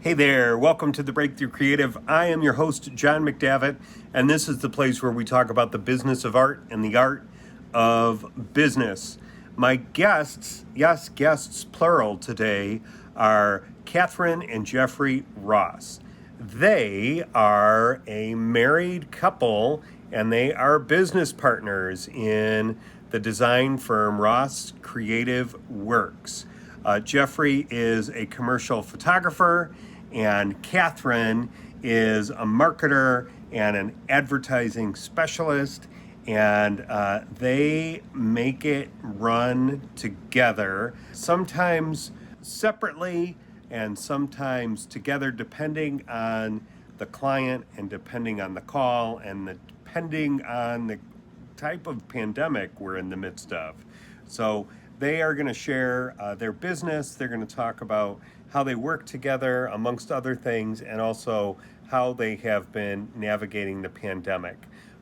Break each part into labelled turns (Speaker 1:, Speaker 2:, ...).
Speaker 1: Hey there, welcome to the Breakthrough Creative. I am your host, John McDavitt, and this is the place where we talk about the business of art and the art of business. My guests, yes, guests plural today, are Catherine and Jeffrey Ross. They are a married couple and they are business partners in the design firm Ross Creative Works. Jeffrey is a commercial photographer, and Catherine is a marketer and an advertising specialist. And they make it run together, sometimes separately and sometimes together, depending on the client and depending on the call and depending on the type of pandemic we're in the midst of. So they are going to share their business. They're going to talk about how they work together, amongst other things, and also how they have been navigating the pandemic.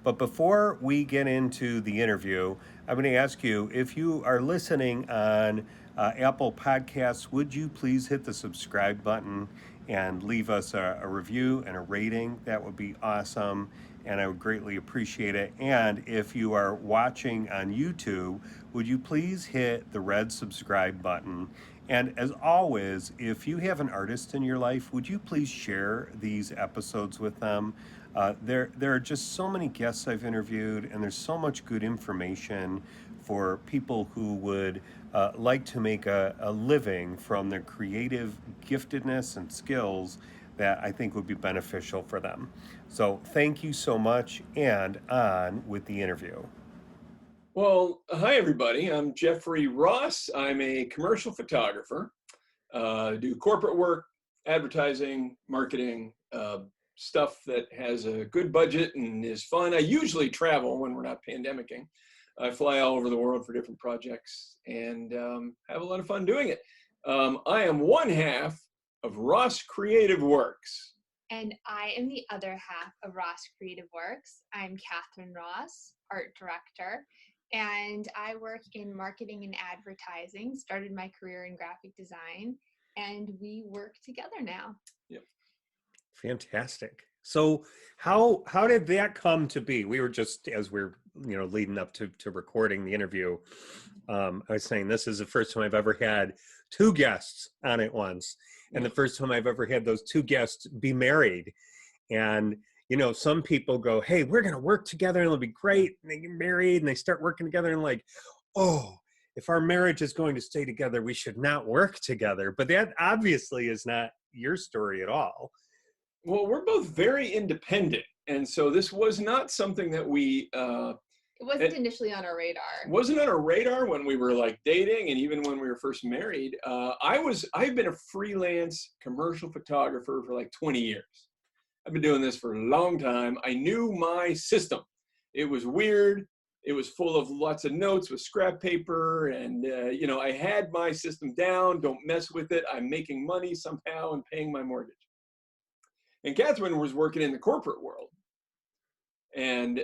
Speaker 1: But before we get into the interview, I'm going to ask you, if you are listening on Apple Podcasts, would you please hit the subscribe button and leave us a review and a rating? That would be awesome, and I would greatly appreciate it. And if you are watching on YouTube, would you please hit the red subscribe button? And as always, if you have an artist in your life, would you please share these episodes with them? There are just so many guests I've interviewed, and there's so much good information for people who would like to make a living from their creative giftedness and skills that I think would be beneficial for them. So thank you so much, and on with the interview.
Speaker 2: Well, hi everybody. I'm Jeffrey Ross. I'm a commercial photographer. Do corporate work, advertising, marketing, stuff that has a good budget and is fun. I usually travel when we're not pandemicking. I fly all over the world for different projects and have a lot of fun doing it. I am one half of Ross Creative Works.
Speaker 3: And I am the other half of Ross Creative Works. I'm Catherine Ross, art director, and I work in marketing and advertising, started my career in graphic design, and we work together now.
Speaker 2: Yep.
Speaker 1: Fantastic. So how did that come to be? We were just, as we're leading up to recording the interview, I was saying this is the first time I've ever had two guests on at once, and the first time I've ever had those two guests be married. And some people go, hey, we're going to work together and it'll be great. And they get married and they start working together and like, oh, if our marriage is going to stay together, we should not work together. But that obviously is not your story at all.
Speaker 2: Well, we're both very independent. And so this was not something that we...
Speaker 3: it wasn't initially on our radar.
Speaker 2: Wasn't on our radar when we were like dating and even when we were first married. I've been a freelance commercial photographer for like 20 years. I've been doing this for a long time. I knew my system. It was weird. It was full of lots of notes with scrap paper. And, I had my system down. Don't mess with it. I'm making money somehow and paying my mortgage. And Catherine was working in the corporate world. And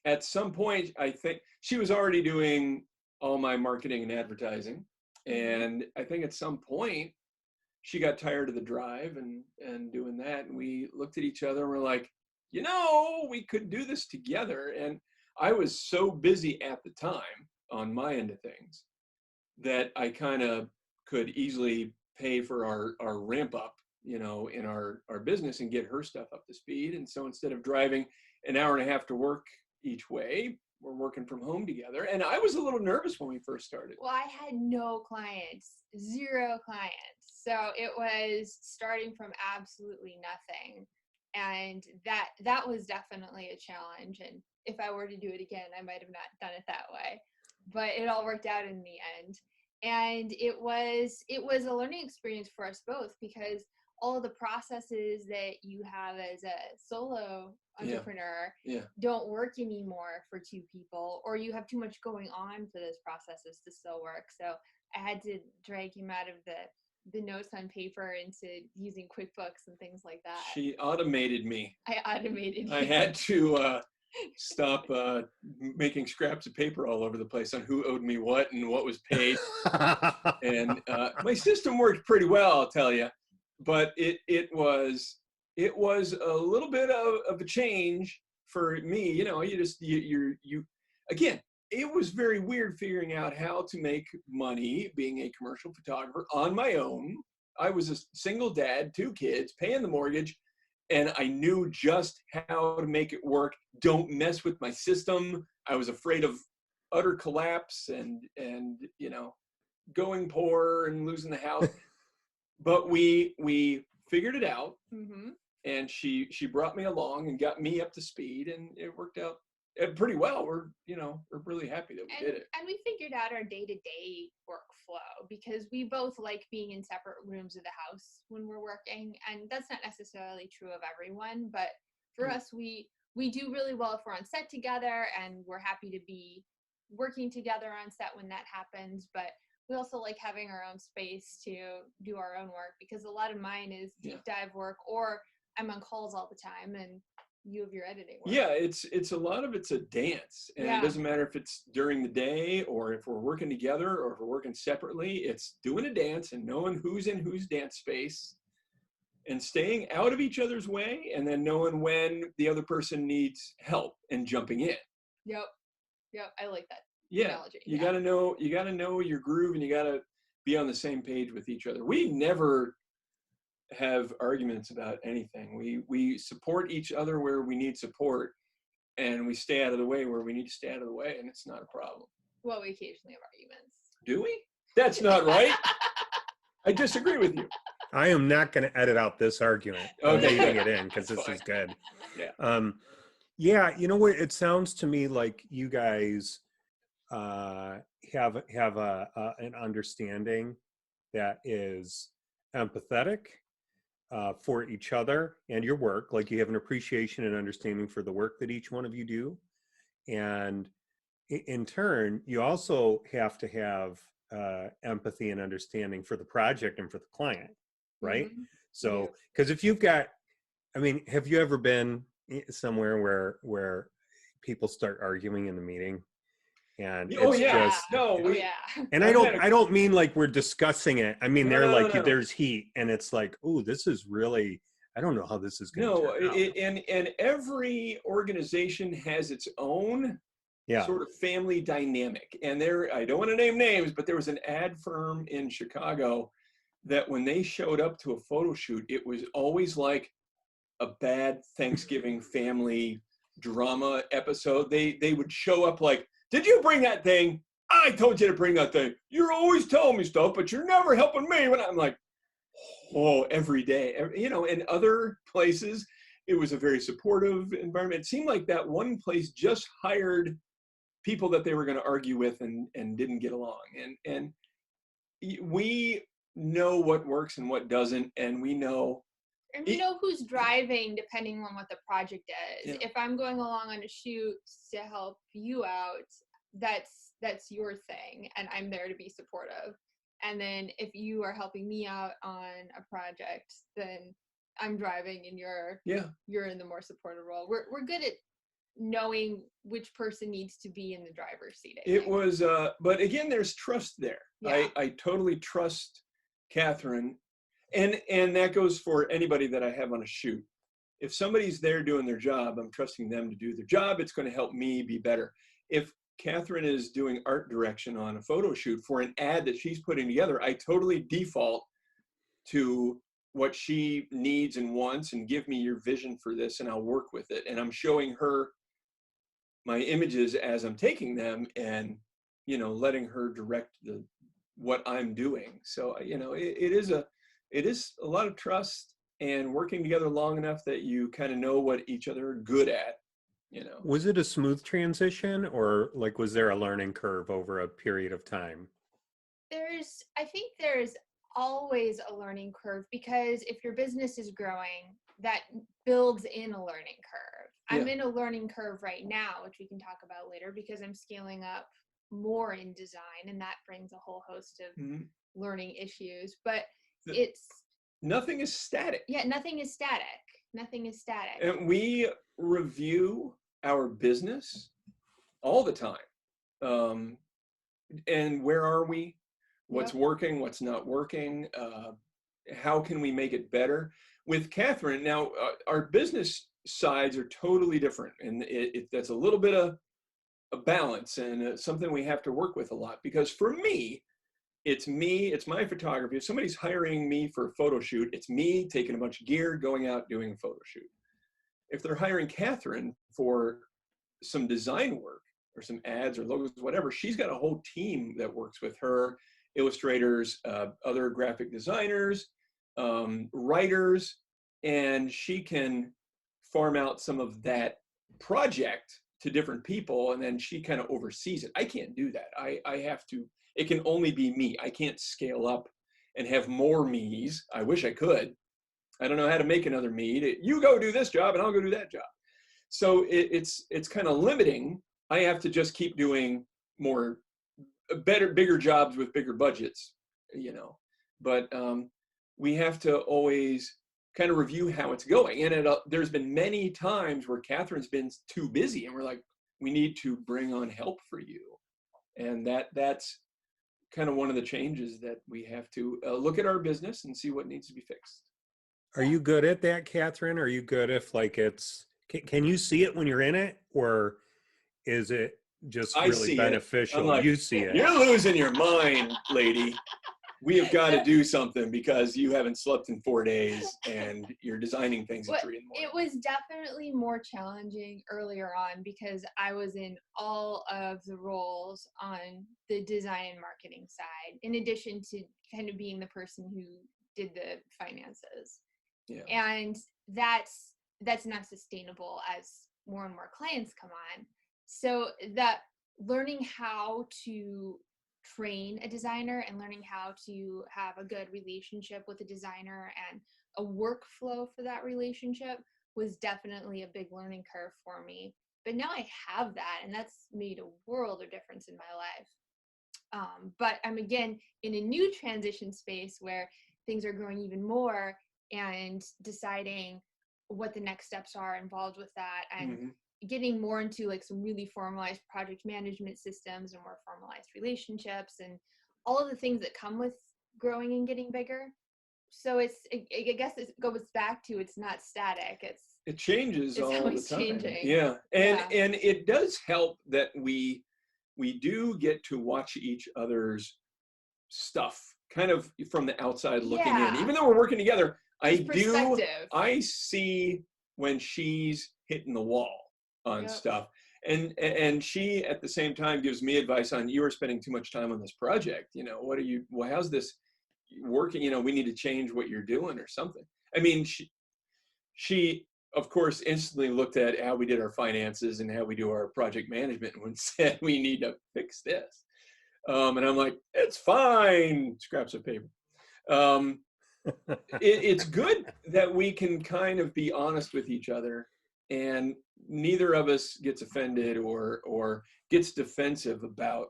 Speaker 2: at some point, I think she was already doing all my marketing and advertising. And I think at some point, she got tired of the drive and doing that. And we looked at each other and we're like, we could do this together. And I was so busy at the time on my end of things that I kind of could easily pay for our ramp up, in our business and get her stuff up to speed. And so instead of driving an hour and a half to work each way, we're working from home together. And I was a little nervous when we first started.
Speaker 3: Well, I had no clients, zero clients. So it was starting from absolutely nothing. And that was definitely a challenge. And if I were to do it again, I might have not done it that way. But it all worked out in the end. And it was a learning experience for us both, because all of the processes that you have as a solo entrepreneur don't work anymore for two people, or you have too much going on for those processes to still work. So I had to drag him out of the notes on paper into using QuickBooks and things like that.
Speaker 2: She automated me.
Speaker 3: I automated you.
Speaker 2: I had to stop making scraps of paper all over the place on who owed me what and what was paid. And my system worked pretty well, I'll tell you. but it was a little bit of a change for me. You know, you again, it was very weird figuring out how to make money being a commercial photographer on my own. I was a single dad, 2 kids, paying the mortgage, and I knew just how to make it work. Don't mess with my system. I was afraid of utter collapse and you know, going poor and losing the house. But we figured it out,
Speaker 3: Mm-hmm.
Speaker 2: and she brought me along and got me up to speed, and it worked out pretty well. We're really happy that we did it.
Speaker 3: And we figured out our day-to-day workflow because we both like being in separate rooms of the house when we're working, and that's not necessarily true of everyone, but for us, we do really well if we're on set together, and we're happy to be working together on set when that happens. But we also like having our own space to do our own work, because a lot of mine is deep dive work, or I'm on calls all the time, and you have your editing work.
Speaker 2: Yeah, it's a lot of it's a dance, and it doesn't matter if it's during the day or if we're working together or if we're working separately. It's doing a dance and knowing who's in whose dance space and staying out of each other's way, and then knowing when the other person needs help and jumping in.
Speaker 3: Yep, I like that.
Speaker 2: Yeah,
Speaker 3: Analogy.
Speaker 2: you gotta know your groove, and you gotta be on the same page with each other. We never have arguments about anything. We support each other where we need support, and we stay out of the way where we need to stay out of the way, and it's not a problem.
Speaker 3: Well, we occasionally have arguments.
Speaker 2: Do we? That's not right. I disagree with you.
Speaker 1: I am not going to edit out this argument. I'm leaving it in because this is good.
Speaker 2: Yeah.
Speaker 1: Yeah, you know what? It sounds to me like you guys have an understanding that is empathetic for each other and your work. Like you have an appreciation and understanding for the work that each one of you do, and in turn, you also have to have empathy and understanding for the project and for the client, right?
Speaker 3: Mm-hmm.
Speaker 1: So, because if you've got, I mean, have you ever been somewhere where people start arguing in the meeting? And it's just and I don't mean like we're discussing it. I mean no. There's heat, and it's like, oh, this is really, I don't know how this is going to turn out.
Speaker 2: And every organization has its own sort of family dynamic. And I don't want to name names, but there was an ad firm in Chicago that when they showed up to a photo shoot, it was always like a bad Thanksgiving family drama episode. They would show up like, did you bring that thing? I told you to bring that thing. You're always telling me stuff, but you're never helping me. When I'm like, oh, every day. You know, in other places, it was a very supportive environment. It seemed like that one place just hired people that they were going to argue with and didn't get along. And we know what works and what doesn't, and we know.
Speaker 3: And we know who's driving depending on what the project is. Yeah. If I'm going along on a shoot to help you out, that's your thing, and I'm there to be supportive. And then if you are helping me out on a project, then I'm driving and you're in the more supportive role. We're good at knowing which person needs to be in the driver's seat.
Speaker 2: It was, but again, there's trust there. Yeah. I totally trust Catherine. And that goes for anybody that I have on a shoot. If somebody's there doing their job, I'm trusting them to do their job. It's going to help me be better. If Catherine is doing art direction on a photo shoot for an ad that she's putting together, I totally default to what she needs and wants, and give me your vision for this, and I'll work with it. And I'm showing her my images as I'm taking them, and, you know, letting her direct what I'm doing. So, you know, it is a lot of trust and working together long enough that you kind of know what each other are good at, you know.
Speaker 1: Was it a smooth transition, or like, was there a learning curve over a period of time?
Speaker 3: I think there's always a learning curve, because if your business is growing, that builds in a learning curve. Yeah. I'm in a learning curve right now, which we can talk about later, because I'm scaling up more in design, and that brings a whole host of learning issues. But
Speaker 2: nothing is static.
Speaker 3: Yeah, nothing is static.
Speaker 2: And we review our business all the time. And where are we? What's working? What's not working? how can we make it better? With Catherine, now our business sides are totally different, and that's a little bit of a balance, and something we have to work with a lot, because for me, it's my photography. If somebody's hiring me for a photo shoot, it's me taking a bunch of gear, going out, doing a photo shoot. If they're hiring Catherine for some design work or some ads or logos, whatever, she's got a whole team that works with her, illustrators, other graphic designers, writers, and she can farm out some of that project to different people, and then she kind of oversees it. I can't do that. I have to, it can only be me. I can't scale up and have more me's. I wish I could. I don't know how to make another me. You go do this job and I'll go do that job. So it's kind of limiting. I have to just keep doing more, bigger jobs with bigger budgets, you know. But we have to always kind of review how it's going. And there's been many times where Catherine's been too busy, and we're like, we need to bring on help for you. And that's kind of one of the changes that we have to look at our business and see what needs to be fixed.
Speaker 1: Are you good at that, Catherine? Are you good if like can you see it when you're in it, or is it just really beneficial?
Speaker 2: I'm like,
Speaker 1: you see it.
Speaker 2: You're losing your mind, lady. We have got to do something because you haven't slept in 4 days and you're designing things at 3 in the morning.
Speaker 3: It was definitely more challenging earlier on because I was in all of the roles on the design and marketing side, in addition to kind of being the person who did the finances.
Speaker 2: Yeah.
Speaker 3: And that's not sustainable as more and more clients come on. So that learning how to train a designer and learning how to have a good relationship with a designer and a workflow for that relationship was definitely a big learning curve for me. But now I have that, and that's made a world of difference in my life. But I'm again in a new transition space where things are growing even more, and deciding what the next steps are involved with that, and getting more into like some really formalized project management systems and more formalized relationships and all of the things that come with growing and getting bigger. So I guess it goes back to, it's not static.
Speaker 2: It changes all the time.
Speaker 3: Changing.
Speaker 2: Yeah. And it does help that we do get to watch each other's stuff kind of from the outside looking in. Even though we're working together, I see when she's hitting the wall on stuff. And she at the same time gives me advice on, you are spending too much time on this project. You know, how's this working? You know, we need to change what you're doing or something. I mean, she of course instantly looked at how we did our finances and how we do our project management and said, we need to fix this. And I'm like, it's fine, scraps of paper. It's good that we can kind of be honest with each other, and neither of us gets offended or gets defensive about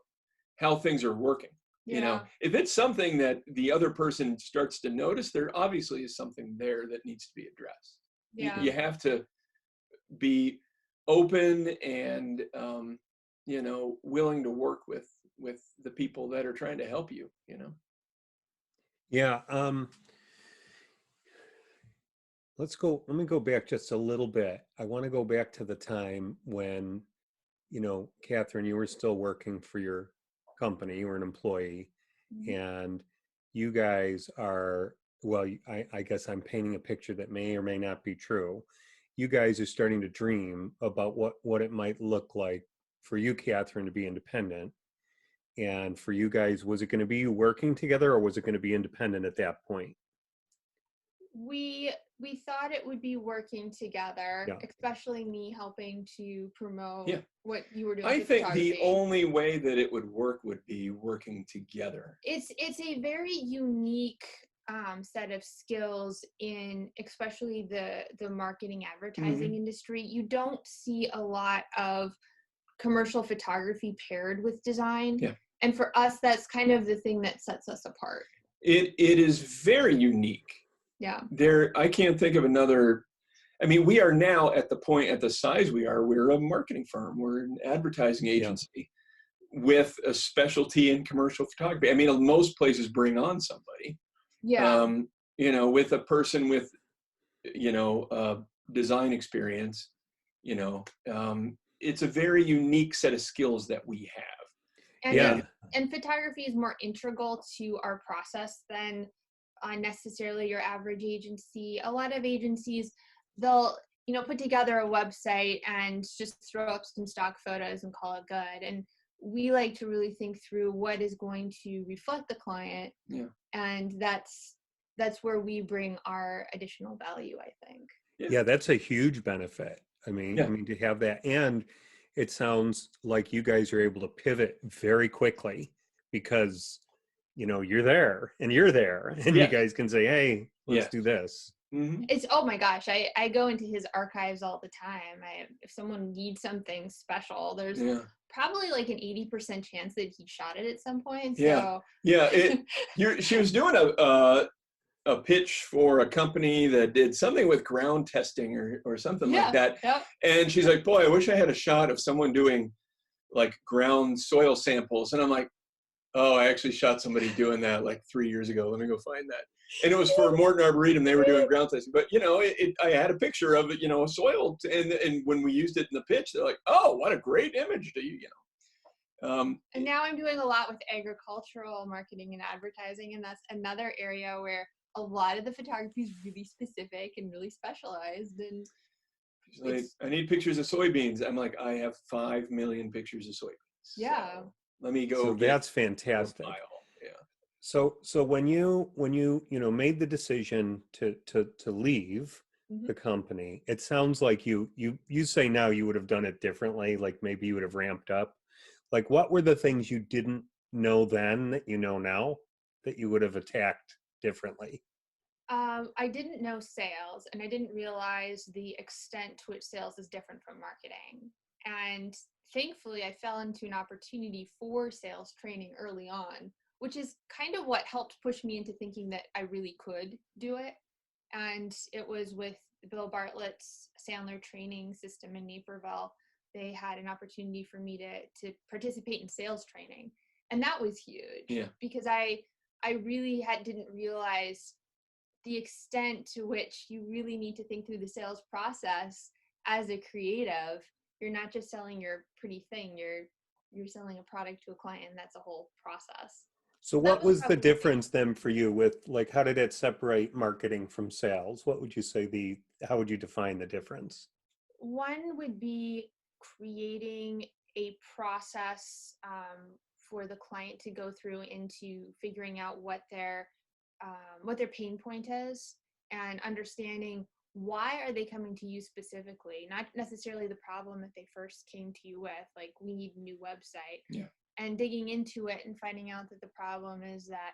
Speaker 2: how things are working. You know, if it's something that the other person starts to notice, there obviously is something there that needs to be addressed. You have to be open and you know, willing to work with the people that are trying to help you, you know.
Speaker 1: Yeah. Let me go back just a little bit. I want to go back to the time when, you know, Catherine, you were still working for your company, you were an employee, and you guys are, well, I guess I'm painting a picture that may or may not be true. You guys are starting to dream about what it might look like for you, Catherine, to be independent. And for you guys, was it going to be working together, or was it going to be independent at that point?
Speaker 3: We thought it would be working together, especially me helping to promote what you were doing.
Speaker 2: I think the only way that it would work would be working together.
Speaker 3: It's a very unique set of skills in especially the marketing advertising industry. You don't see a lot of commercial photography paired with design. And for us, that's kind of the thing that sets us apart.
Speaker 2: It is very unique. I can't think of another. I mean, we are now at the size we're a marketing firm. We're an advertising agency with a specialty in commercial photography. I mean, most places bring on somebody. you know, with a person with, you know, design experience, you know, it's a very unique set of skills that we have.
Speaker 3: And
Speaker 1: Yeah.
Speaker 3: and photography is more integral to our process than necessarily your average agency. A lot of agencies, they'll, you know, put together a website and just throw up some stock photos and call it good. And we like to really think through what is going to reflect the client.
Speaker 2: Yeah.
Speaker 3: And that's where we bring our additional value, I think.
Speaker 1: Yeah, that's a huge benefit. I mean,
Speaker 2: Yeah.
Speaker 1: to have that, and it sounds like you guys are able to pivot very quickly because, you know, you're there and you're there, and you
Speaker 2: Yeah.
Speaker 1: guys can say, "Hey, let's
Speaker 2: Yeah.
Speaker 1: do this."
Speaker 2: Mm-hmm.
Speaker 3: It's, oh my gosh, I go into his archives all the time. If someone needs something special, there's
Speaker 2: Yeah.
Speaker 3: probably like an 80% chance that he shot it at some point.
Speaker 2: Yeah.
Speaker 3: So
Speaker 2: Yeah. She was doing a pitch for a company that did something with ground testing or something like that.
Speaker 3: Yep.
Speaker 2: And she's like, boy, I wish I had a shot of someone doing like ground soil samples. And I'm like, oh, I actually shot somebody doing that like 3 years ago. Let me go find that. And it was for Morton Arboretum. They were doing ground testing. But, you know, I had a picture of it, you know, soil. And when we used it in the pitch, they're like, oh, what a great image. You know.
Speaker 3: And now I'm doing a lot with agricultural marketing and advertising. And that's another area where a lot of the photography is really specific and really specialized. And
Speaker 2: she's like, I need pictures of soybeans. I'm like, I have 5 million pictures of soybeans.
Speaker 3: Yeah.
Speaker 2: So let me go.
Speaker 1: So that's fantastic.
Speaker 2: Yeah.
Speaker 1: So when you made the decision to leave
Speaker 3: Mhm.
Speaker 1: the company, it sounds like you say now you would have done it differently, like maybe you would have ramped up. Like, what were the things you didn't know then that you know now that you would have attacked differently?
Speaker 3: I didn't know sales, and I didn't realize the extent to which sales is different from marketing. And thankfully, I fell into an opportunity for sales training early on, which is kind of what helped push me into thinking that I really could do it. And it was with Bill Bartlett's Sandler training system in Naperville. They had an opportunity for me to participate in sales training. And that was huge.
Speaker 2: Yeah.
Speaker 3: Because I really didn't realize the extent to which you really need to think through the sales process as a creative. You're not just selling your pretty thing, you're selling a product to a client, and that's a whole process.
Speaker 1: So what was the difference then for you with, like, how did it separate marketing from sales? What would you say how would you define the difference?
Speaker 3: One would be creating a process for the client to go through into figuring out what their pain point is, and understanding why are they coming to you specifically, not necessarily the problem that they first came to you with, like, we need a new website.
Speaker 2: Yeah.
Speaker 3: And digging into it and finding out that the problem is that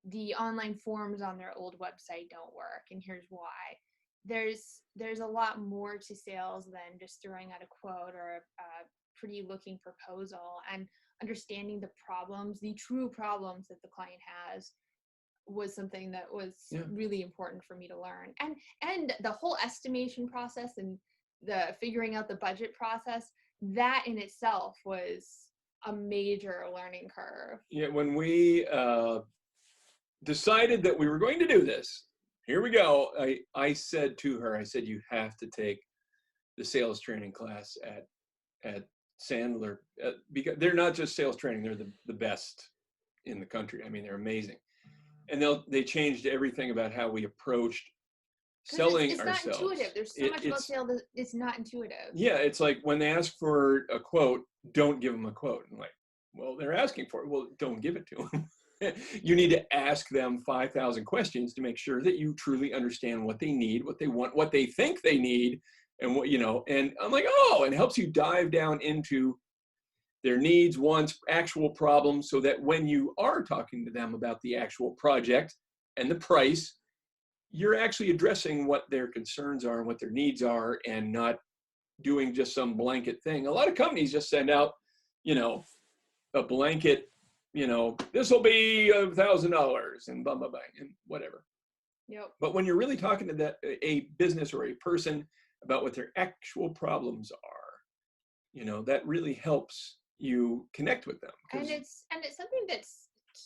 Speaker 3: the online forms on their old website don't work, and here's why. There's a lot more to sales than just throwing out a quote or a pretty looking proposal, and understanding the problems, the true problems that the client has, was something that was really important for me to learn. And the whole estimation process and the figuring out the budget process, that in itself was a major learning curve.
Speaker 2: Yeah. When we decided that we were going to do this, here we go. I said to her, I said, you have to take the sales training class at Sandler, because they're not just sales training, they're the best in the country. I mean, they're amazing. And they changed everything about how we approached selling
Speaker 3: it's
Speaker 2: ourselves.
Speaker 3: Not intuitive. There's so much about sales that it's not intuitive.
Speaker 2: Yeah, it's like when they ask for a quote, don't give them a quote. I'm like, well, they're asking for it. Well, don't give it to them. You need to ask them 5,000 questions to make sure that you truly understand what they need, what they want, what they think they need, and what, you know. And I'm like, oh, and it helps you dive down into their needs, wants, actual problems, so that when you are talking to them about the actual project and the price, you're actually addressing what their concerns are and what their needs are, and not doing just some blanket thing. A lot of companies just send out, you know, a blanket, you know, this will be $1,000 and blah, blah, blah, and whatever.
Speaker 3: Yep.
Speaker 2: But when you're really talking to a business or a person about what their actual problems are, you know, that really helps you connect with them.
Speaker 3: And it's something that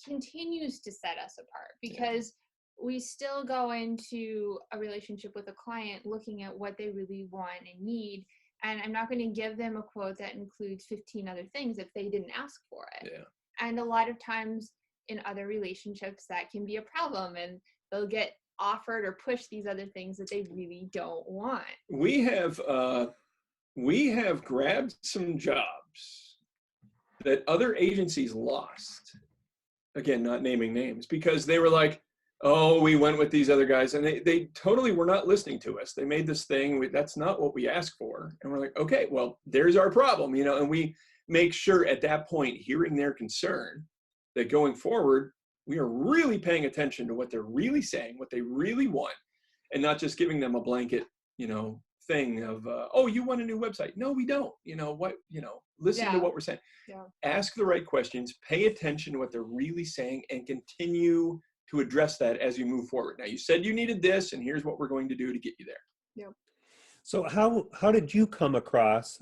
Speaker 3: continues to set us apart, because we still go into a relationship with a client looking at what they really want and need. And I'm not going to give them a quote that includes 15 other things if they didn't ask for it.
Speaker 2: Yeah.
Speaker 3: And a lot of times in other relationships, that can be a problem, and they'll get offered or pushed these other things that they really don't want.
Speaker 2: We have grabbed some jobs that other agencies lost. Again, not naming names, because they were like, oh, we went with these other guys, and they totally were not listening to us. They made this thing, that's not what we asked for. And we're like, okay, well, there's our problem, and we make sure at that point, hearing their concern, that going forward, we are really paying attention to what they're really saying, what they really want, and not just giving them a blanket, thing of, oh, you want a new website? No, we don't. Listen to what we're saying.
Speaker 3: Yeah.
Speaker 2: Ask the right questions, pay attention to what they're really saying, and continue to address that as you move forward. Now, you said you needed this, and here's what we're going to do to get you there.
Speaker 3: Yep.
Speaker 1: So how did you come across,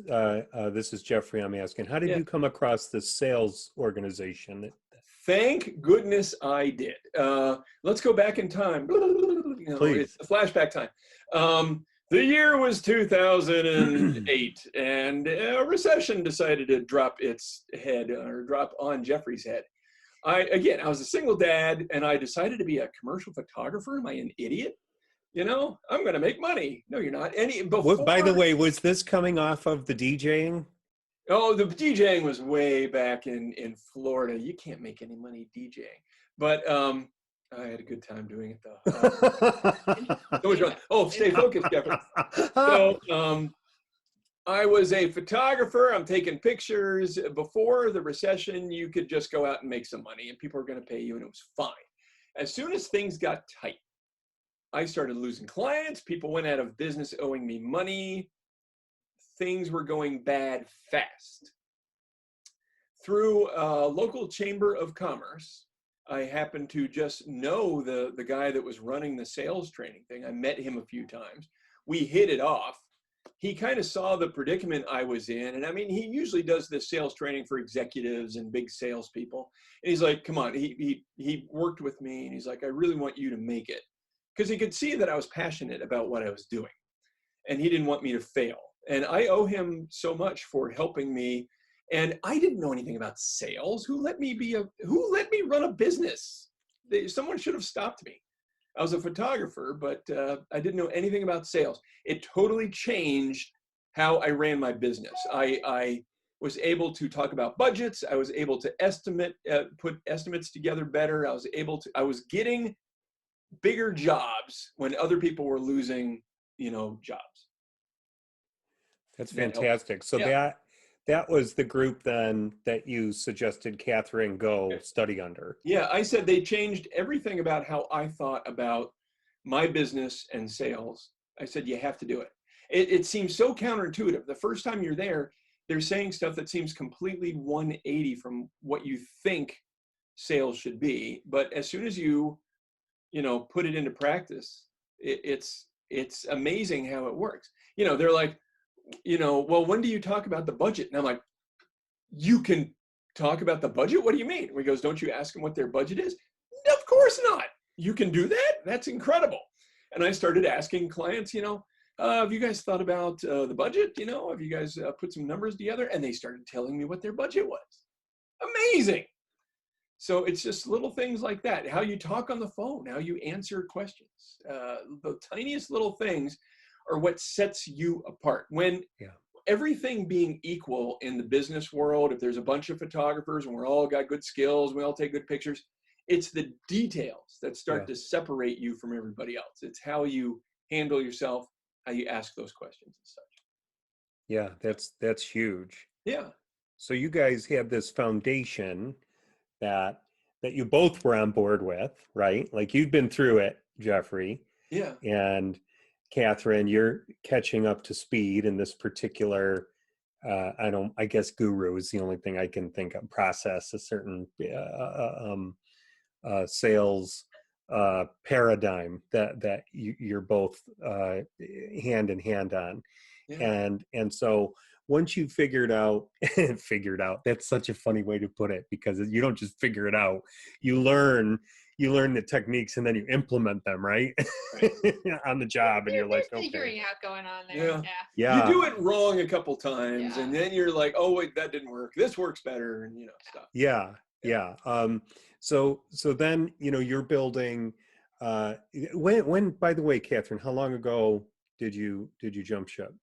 Speaker 1: this is Jeffrey, I'm asking, how did you come across the sales organization?
Speaker 2: Thank goodness I did. Let's go back in time.
Speaker 1: Please.
Speaker 2: It's a flashback time. The year was 2008, and a recession decided to drop its head, or drop on Jeffrey's head. I was a single dad, and I decided to be a commercial photographer. Am I an idiot? I'm going to make money. No, you're not.
Speaker 1: By the way, was this coming off of the DJing?
Speaker 2: Oh, the DJing was way back in Florida. You can't make any money DJing. But I had a good time doing it, though. Oh, stay focused, Jeffrey. So I was a photographer. I'm taking pictures. Before the recession, you could just go out and make some money, and people were going to pay you, and it was fine. As soon as things got tight, I started losing clients. People went out of business owing me money. Things were going bad fast. Through a local chamber of commerce, I happened to just know the guy that was running the sales training thing. I met him a few times. We hit it off. He kind of saw the predicament I was in. And I mean, he usually does this sales training for executives and big salespeople. And he's like, come on, he worked with me, and he's like, I really want you to make it. Because he could see that I was passionate about what I was doing, and he didn't want me to fail. And I owe him so much for helping me. And I didn't know anything about sales. Who let me run a business? Someone should have stopped me. I was a photographer, but I didn't know anything about sales. It totally changed how I ran my business. I was able to talk about budgets. I was able to put estimates together better. I was getting bigger jobs when other people were losing, jobs.
Speaker 1: That's fantastic. So that was the group then that you suggested Catherine go study under.
Speaker 2: Yeah, I said they changed everything about how I thought about my business and sales. I said, you have to do it. It seems so counterintuitive. The first time you're there, they're saying stuff that seems completely 180 from what you think sales should be. But as soon as you put it into practice, it's amazing how it works. They're like, well, when do you talk about the budget? And I'm like, you can talk about the budget? What do you mean? And he goes, don't you ask them what their budget is? Of course not. You can do that? That's incredible. And I started asking clients, have you guys thought about the budget? Have you guys put some numbers together? And they started telling me what their budget was. Amazing. So it's just little things like that. How you talk on the phone, how you answer questions. The tiniest little things are what sets you apart. When everything being equal in the business world, if there's a bunch of photographers and we're all got good skills, we all take good pictures, it's the details that start to separate you from everybody else. It's how you handle yourself, how you ask those questions and such.
Speaker 1: Yeah, that's huge.
Speaker 2: Yeah.
Speaker 1: So you guys had this foundation that you both were on board with, right? Like you've been through it, Jeffrey.
Speaker 2: Yeah.
Speaker 1: And Catherine, you're catching up to speed in this particular, I guess guru is the only thing I can think of, process, a certain sales paradigm that you're both hand in hand on. Yeah. And so once you figured out, that's such a funny way to put it, because you don't just figure it out. You learn you learn the techniques and then you implement them, right?
Speaker 2: Right.
Speaker 1: On the job, and you're like,
Speaker 3: there's
Speaker 1: okay,
Speaker 3: figuring out going on there.
Speaker 2: Yeah.
Speaker 1: yeah,
Speaker 2: You do it wrong a couple times,
Speaker 3: Yeah.
Speaker 2: and then you're like, oh wait, that didn't work. This works better, and stuff.
Speaker 1: yeah, yeah. So then you're building. When by the way, Catherine, how long ago did you jump ship?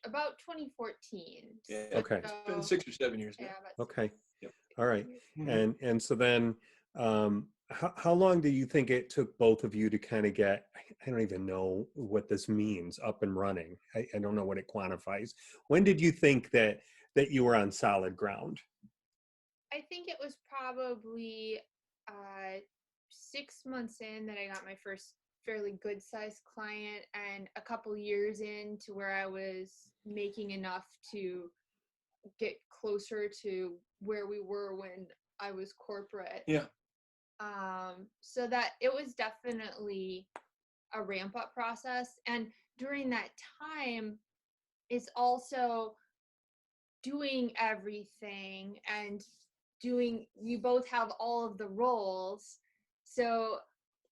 Speaker 3: About 2014.
Speaker 2: Yeah.
Speaker 1: Okay.
Speaker 2: It's been 6 or 7 years now.
Speaker 3: Yeah, about
Speaker 1: Okay.
Speaker 2: Yep.
Speaker 1: All right.
Speaker 2: Mhm.
Speaker 1: And so then, how long do you think it took both of you to kind of get, I don't even know what this means, up and running? I don't know what it quantifies. When did you think that you were on solid ground?
Speaker 3: I think it was probably 6 months in that I got my first fairly good sized client, and a couple years in to where I was making enough to get closer to where we were when I was corporate.
Speaker 2: Yeah.
Speaker 3: So that it was definitely a ramp up process. And during that time, it's also doing everything and you both have all of the roles. So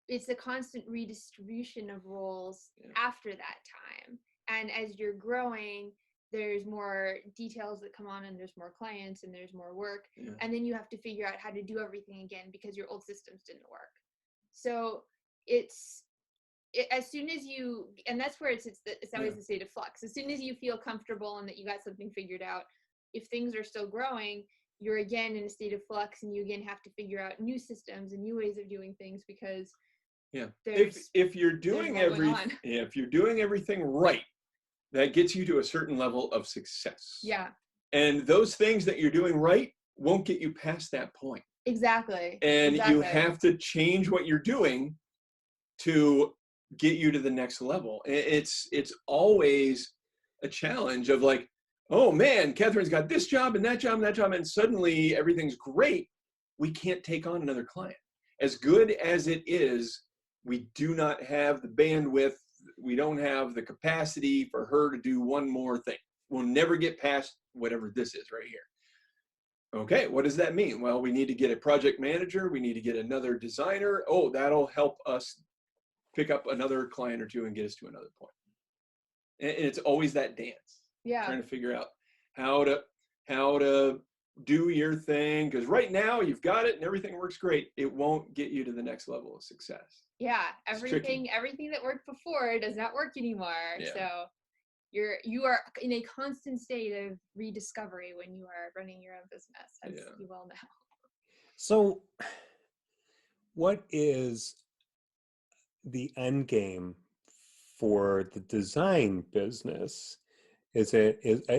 Speaker 3: it's a constant redistribution of roles after that time. And as you're growing, there's more details that come on, and there's more clients, and there's more work.
Speaker 2: Yeah.
Speaker 3: And then you have to figure out how to do everything again because your old systems didn't work. So as soon as you, and that's where it's always the state of flux. As soon as you feel comfortable and that you got something figured out, if things are still growing, you're again in a state of flux, and you again have to figure out new systems and new ways of doing things because
Speaker 2: if you're doing if you're doing everything right, that gets you to a certain level of success.
Speaker 3: Yeah.
Speaker 2: And those things that you're doing right won't get you past that point.
Speaker 3: Exactly.
Speaker 2: And you have to change what you're doing to get you to the next level. It's always a challenge of like, oh man, Catherine's got this job and that job and that job, and suddenly everything's great. We can't take on another client. As good as it is, we do not have the bandwidth. We don't have the capacity for her to do one more thing. We'll never get past whatever this is right here. Okay, what does that mean? Well, we need to get a project manager. We need to get another designer. Oh, that'll help us pick up another client or two and get us to another point. And it's always that dance.
Speaker 3: Yeah.
Speaker 2: Trying to figure out how to do your thing, because right now you've got it and everything works great. It won't get you to the next level of success.
Speaker 3: Yeah, everything that worked before does not work anymore.
Speaker 2: Yeah.
Speaker 3: So you are in a constant state of rediscovery when you are running your own business, as you well know.
Speaker 1: So what is the end game for the design business? Is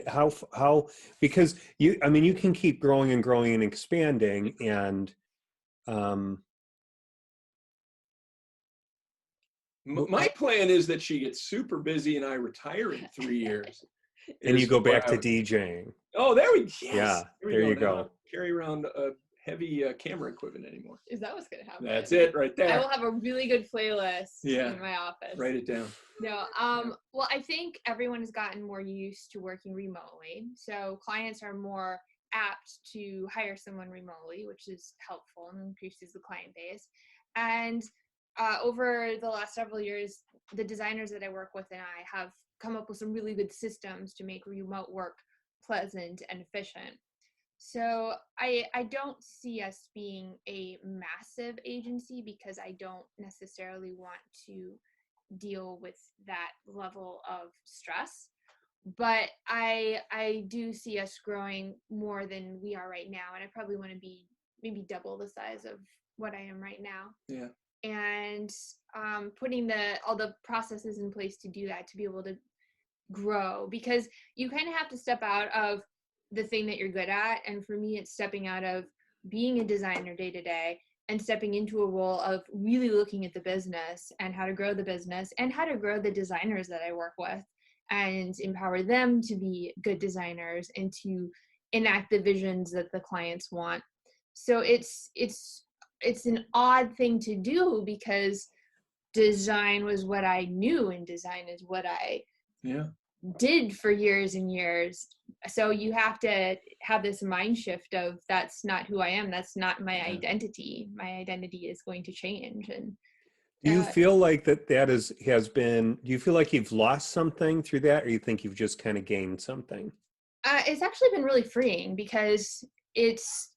Speaker 1: how because you can keep growing and growing and expanding, and
Speaker 2: my plan is that she gets super busy and I retire in 3 years.
Speaker 1: And you go back to DJing.
Speaker 2: Oh, there we go. Yes.
Speaker 1: Yeah, there you go.
Speaker 2: Carry around heavy camera equipment anymore.
Speaker 3: Is that what's going to happen?
Speaker 2: That's it right there.
Speaker 3: I will have a really good playlist in my office.
Speaker 2: Write it down.
Speaker 3: No, well, I think everyone has gotten more used to working remotely. So clients are more apt to hire someone remotely, which is helpful and increases the client base. And over the last several years, the designers that I work with and I have come up with some really good systems to make remote work pleasant and efficient. So I don't see us being a massive agency because I don't necessarily want to deal with that level of stress. But I do see us growing more than we are right now. And I probably want to be maybe double the size of what I am right now.
Speaker 2: Yeah.
Speaker 3: And putting all the processes in place to do that, to be able to grow, because you kind of have to step out of the thing that you're good at. And for me, it's stepping out of being a designer day to day and stepping into a role of really looking at the business and how to grow the business and how to grow the designers that I work with and empower them to be good designers and to enact the visions that the clients want. So it's an odd thing to do because design was what I knew and design is what I did for years and years. So you have to have this mind shift of that's not who I am. That's not my identity. My identity is going to change. And
Speaker 1: Do you
Speaker 3: uh,
Speaker 1: feel like that has been, do you feel like you've lost something through that, or you think you've just kind of gained something?
Speaker 3: it's actually been really freeing because it's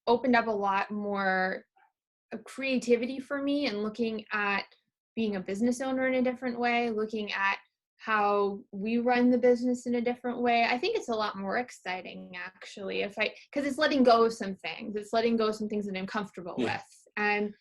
Speaker 3: opened up a lot more creativity for me and looking at being a business owner in a different way, looking at how we run the business in a different way. I think it's a lot more exciting actually because it's letting go of some things. It's letting go of some things that I'm comfortable with. And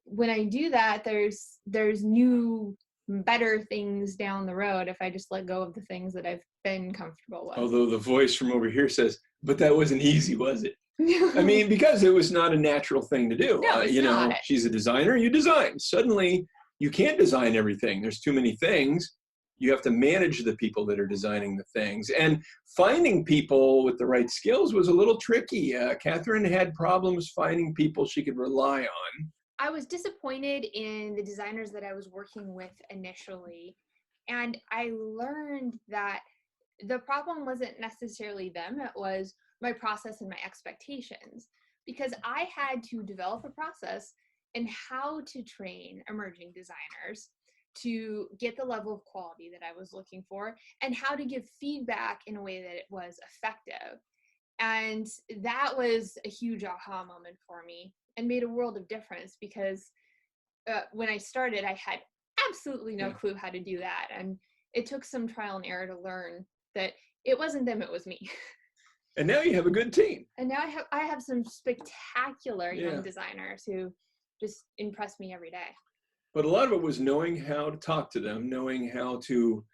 Speaker 3: when I do that, there's new better things down the road if I just let go of the things that I've been comfortable with.
Speaker 2: Although the voice from over here says, but that wasn't easy, was it? I mean, because it was not a natural thing to do.
Speaker 3: No, it's not.
Speaker 2: She's a designer, you design. Suddenly, you can't design everything. There's too many things. You have to manage the people that are designing the things. And finding people with the right skills was a little tricky. Catherine had problems finding people she could rely on.
Speaker 3: I was disappointed in the designers that I was working with initially. And I learned that the problem wasn't necessarily them, it was my process and my expectations. Because I had to develop a process in how to train emerging designers to get the level of quality that I was looking for and how to give feedback in a way that it was effective. And that was a huge aha moment for me and made a world of difference because when I started, I had absolutely no clue how to do that. And it took some trial and error to learn that it wasn't them, it was me.
Speaker 2: And now you have a good team.
Speaker 3: And now I have some spectacular young designers who just impress me every day.
Speaker 2: But a lot of it was knowing how to talk to them, knowing how to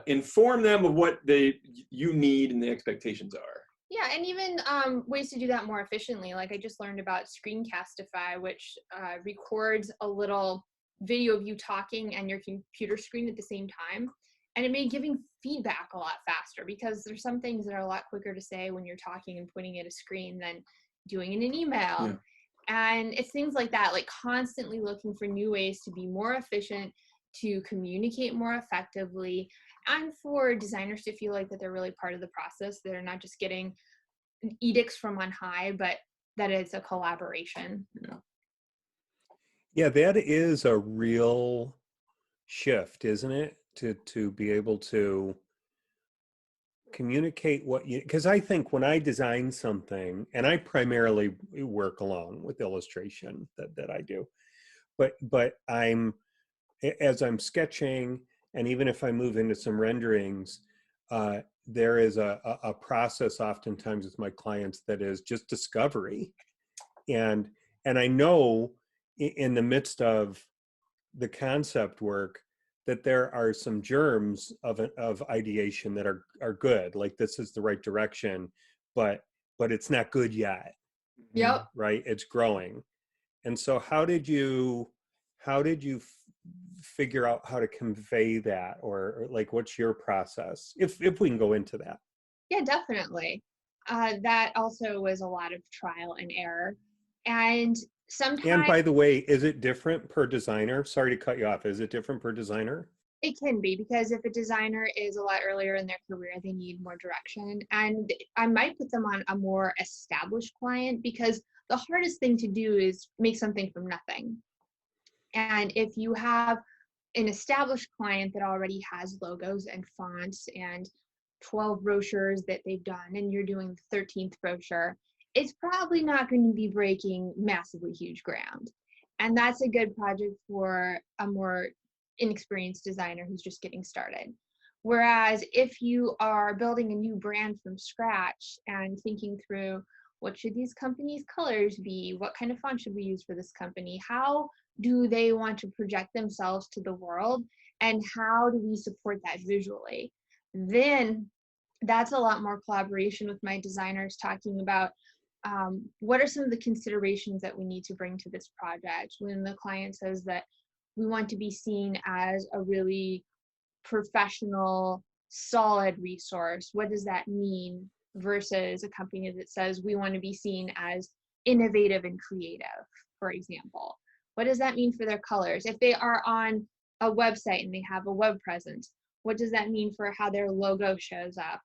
Speaker 2: inform them of what you need and the expectations are.
Speaker 3: Yeah, and even ways to do that more efficiently. Like I just learned about Screencastify, which records a little video of you talking and your computer screen at the same time. And it made giving feedback a lot faster because there's some things that are a lot quicker to say when you're talking and pointing at a screen than doing in an email.
Speaker 2: Yeah.
Speaker 3: And it's things like that, like constantly looking for new ways to be more efficient, to communicate more effectively, and for designers to feel like that they're really part of the process. They're not just getting edicts from on high, but that it's a collaboration.
Speaker 1: Yeah, that is a real shift, isn't it? To be able to communicate what you, because I think when I design something, and I primarily work alone with illustration that I do, but as I'm sketching, and even if I move into some renderings, there is a process oftentimes with my clients that is just discovery, and I know in the midst of the concept work that there are some germs of ideation that are good, like this is the right direction, but it's not good yet.
Speaker 3: Yep.
Speaker 1: Right, it's growing. And so how did you figure out how to convey that, or like what's your process, if we can go into that?
Speaker 3: Yeah, definitely. That also was a lot of trial and error. And sometimes,
Speaker 1: And by the way, is it different per designer? Sorry to cut you off. Is it different per designer?
Speaker 3: it can be, because if a designer is a lot earlier in their career, they need more direction. And I might put them on a more established client, because the hardest thing to do is make something from nothing. And if you have an established client that already has logos and fonts and 12 brochures that they've done, and you're doing the 13th brochure, it's probably not going to be breaking massively huge ground. And that's a good project for a more inexperienced designer who's just getting started. Whereas if you are building a new brand from scratch and thinking through, what should these companies' colors be? What kind of font should we use for this company? How do they want to project themselves to the world? And how do we support that visually? Then that's a lot more collaboration with my designers, talking about what are some of the considerations that we need to bring to this project. When the client says that we want to be seen as a really professional, solid resource, what does that mean? Versus a company that says we want to be seen as innovative and creative, for example. What does that mean for their colors? If they are on a website and they have a web presence, What does that mean for how their logo shows up?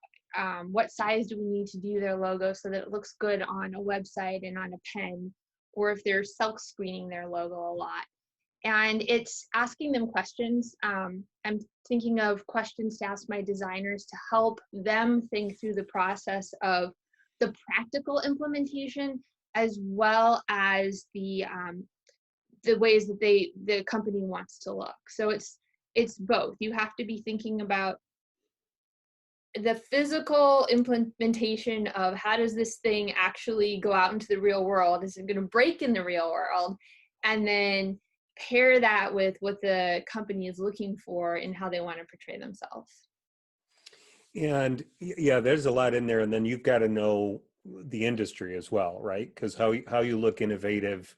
Speaker 3: What size do we need to do their logo so that it looks good on a website and on a pen, or if they're silk screening their logo a lot. And it's asking them questions. I'm thinking of questions to ask my designers to help them think through the process of the practical implementation, as well as the ways that the company wants to look. So it's both. You have to be thinking about the physical implementation of how does this thing actually go out into the real world? Is it going to break in the real world? And then pair that with what the company is looking for and how they want to portray themselves.
Speaker 1: And yeah, there's a lot in there. And then you've got to know the industry as well, right? Because how you look innovative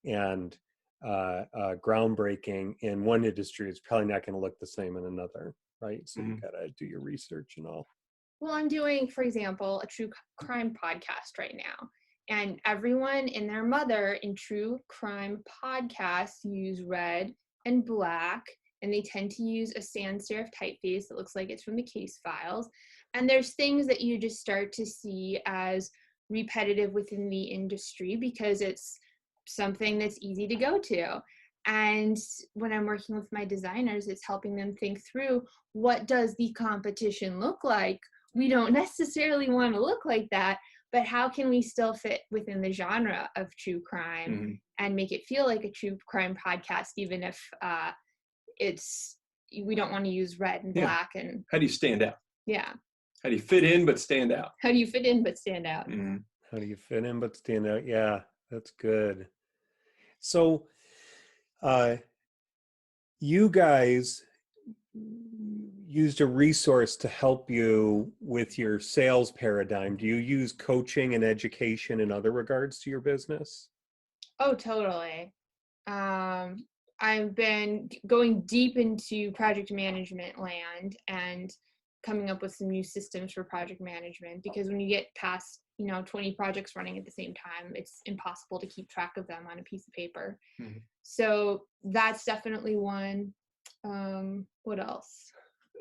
Speaker 1: and groundbreaking in one industry is probably not going to look the same in another, right? So you've got to do your research and all.
Speaker 3: Well, I'm doing, for example, a true crime podcast right now. And everyone and their mother in true crime podcasts use red and black, and they tend to use a sans serif typeface that looks like it's from the case files. And there's things that you just start to see as repetitive within the industry because it's something that's easy to go to. And when I'm working with my designers, it's helping them think through, what does the competition look like? We don't necessarily want to look like that, but how can we still fit within the genre of true crime and make it feel like a true crime podcast, even if we don't want to use red and black. And
Speaker 2: how do you stand out?
Speaker 3: Yeah.
Speaker 2: How do you fit in but stand out?
Speaker 3: How do you fit in but stand out?
Speaker 1: How do you fit in but stand out? Yeah, that's good. So you guys used a resource to help you with your sales paradigm. Do you use coaching and education in other regards to your business?
Speaker 3: Oh, totally. I've been going deep into project management land and coming up with some new systems for project management, because when you get past 20 projects running at the same time, it's impossible to keep track of them on a piece of paper. So that's definitely one. What else?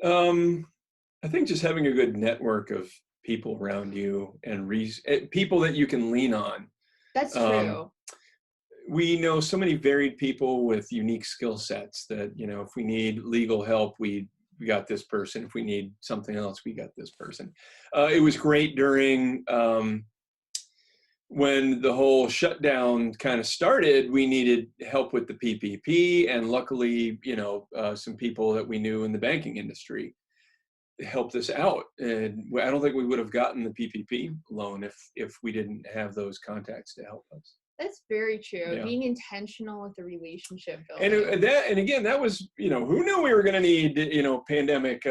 Speaker 2: I think just having a good network of people around you and people that you can lean on.
Speaker 3: That's true.
Speaker 2: We know so many varied people with unique skill sets that, if we need legal help, we got this person. If we need something else, we got this person. It was great during when the whole shutdown kind of started. We needed help with the PPP, and luckily, some people that we knew in the banking industry helped us out. And I don't think we would have gotten the PPP loan if we didn't have those contacts to help us.
Speaker 3: That's very true.
Speaker 2: Yeah.
Speaker 3: Being intentional with the relationship building.
Speaker 2: And again, that was, who knew we were going to need, pandemic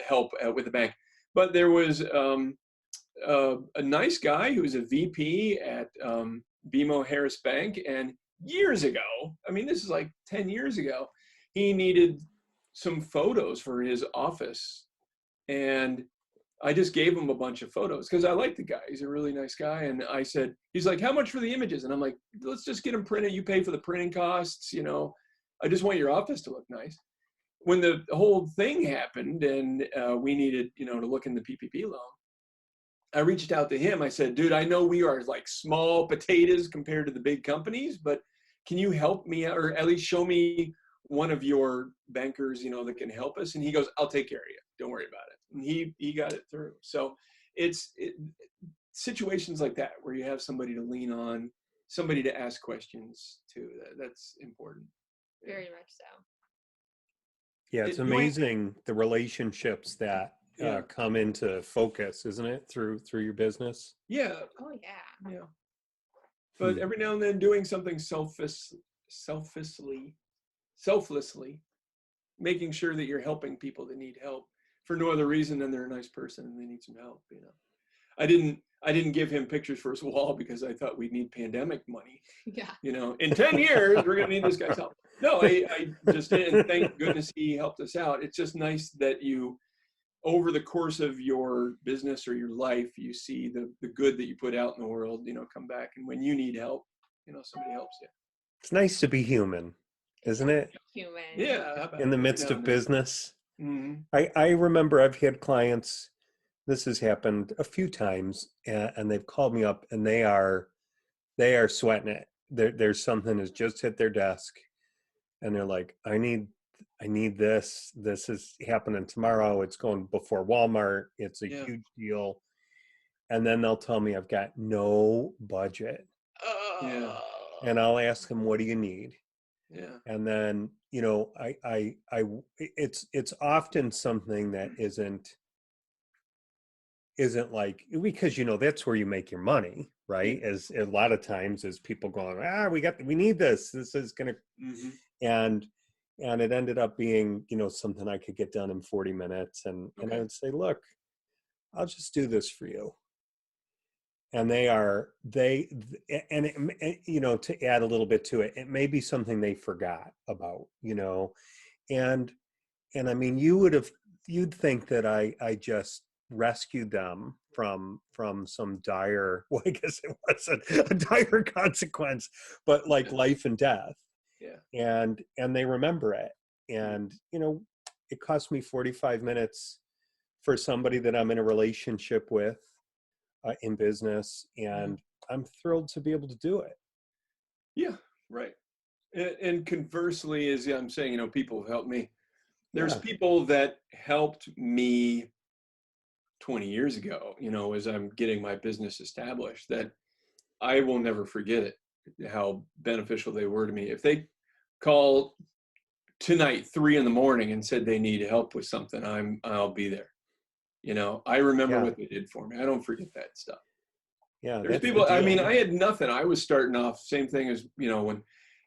Speaker 2: help with the bank. But there was a nice guy who was a VP at BMO Harris Bank. And years ago, this is like 10 years ago, he needed some photos for his office. And I just gave him a bunch of photos because I like the guy. He's a really nice guy. And I said, he's like, how much for the images? And I'm like, let's just get them printed. You pay for the printing costs. I just want your office to look nice. When the whole thing happened and we needed, to look in the PPP loan, I reached out to him. I said, dude, I know we are like small potatoes compared to the big companies, but can you help me, or at least show me one of your bankers, that can help us? And he goes, I'll take care of you. Don't worry about it. And he got it through. So it's situations like that where you have somebody to lean on, somebody to ask questions to. That's important.
Speaker 3: Very much so.
Speaker 1: Yeah, it's amazing the relationships that come into focus, isn't it, through your business?
Speaker 2: Yeah.
Speaker 3: Oh yeah.
Speaker 2: Yeah. But every now and then doing something selflessly, making sure that you're helping people that need help for no other reason than they're a nice person and they need some help. I didn't give him pictures for his wall because I thought we'd need pandemic money.
Speaker 3: Yeah.
Speaker 2: In 10 years, we're going to need this guy's help. No, I just did. And thank goodness he helped us out. It's just nice that you, over the course of your business or your life, you see the good that you put out in the world, come back. And when you need help, somebody helps you.
Speaker 1: It's nice to be human, isn't it?
Speaker 3: Human.
Speaker 2: Yeah.
Speaker 1: In the midst of business.
Speaker 2: Mhm.
Speaker 1: I remember I've had clients, this has happened a few times, and they've called me up and they are sweating it. There's something that's just hit their desk, and they're like, I need this. This is happening tomorrow. It's going before Walmart. It's a
Speaker 2: Yeah.
Speaker 1: huge deal. And then they'll tell me I've got no budget.
Speaker 2: Yeah.
Speaker 1: And I'll ask them, what do you need?
Speaker 2: Yeah.
Speaker 1: And then, it's often something that isn't like, because that's where you make your money,
Speaker 2: Yeah.
Speaker 1: right? As a lot of times as people going, we need this is gonna,
Speaker 2: Mhm.
Speaker 1: and it ended up being something I could get done in 40 minutes, and I
Speaker 2: Okay.
Speaker 1: would say, look, I'll just do this for you. And to add a little bit to it, it may be something they forgot about, and I mean, you'd think that I just rescued them from some dire, well, I guess it wasn't a dire consequence, but like life and death.
Speaker 2: Yeah.
Speaker 1: And they remember it. And it cost me 45 minutes for somebody that I'm in a relationship with, in business,
Speaker 2: Mhm.
Speaker 1: and I'm thrilled to be able to do it.
Speaker 2: Yeah. Right. And conversely, as I'm saying, people have helped me. There's
Speaker 1: Yeah.
Speaker 2: people that helped me 20 years ago, as I'm getting my business established, that I will never forget it, how beneficial they were to me. If they call tonight, 3 in the morning, and said they need help with something, I'll be there. I remember
Speaker 1: Yeah.
Speaker 2: what they did for me. I don't forget that stuff.
Speaker 1: Yeah,
Speaker 2: There's
Speaker 1: that's the
Speaker 2: people, I mean,
Speaker 1: deal.
Speaker 2: I had nothing. I was starting off, same thing as, when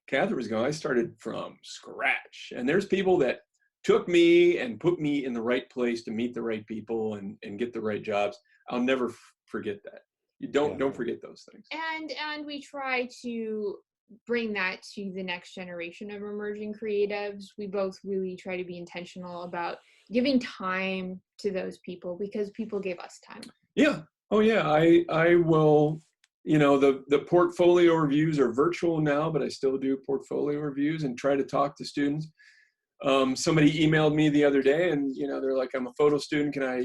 Speaker 2: Catherine was going, I started from scratch. And there's people that took me and put me in the right place to meet the right people and get the right jobs. I'll never forget that. You don't
Speaker 1: Yeah.
Speaker 2: don't forget those things.
Speaker 3: And we try to bring that to the next generation of emerging creatives. We both really try to be intentional about giving time to those people because people gave us time.
Speaker 2: Yeah. Oh yeah. I will, the portfolio reviews are virtual now, but I still do portfolio reviews and try to talk to students. Somebody emailed me the other day and, they're like, I'm a photo student. Can I,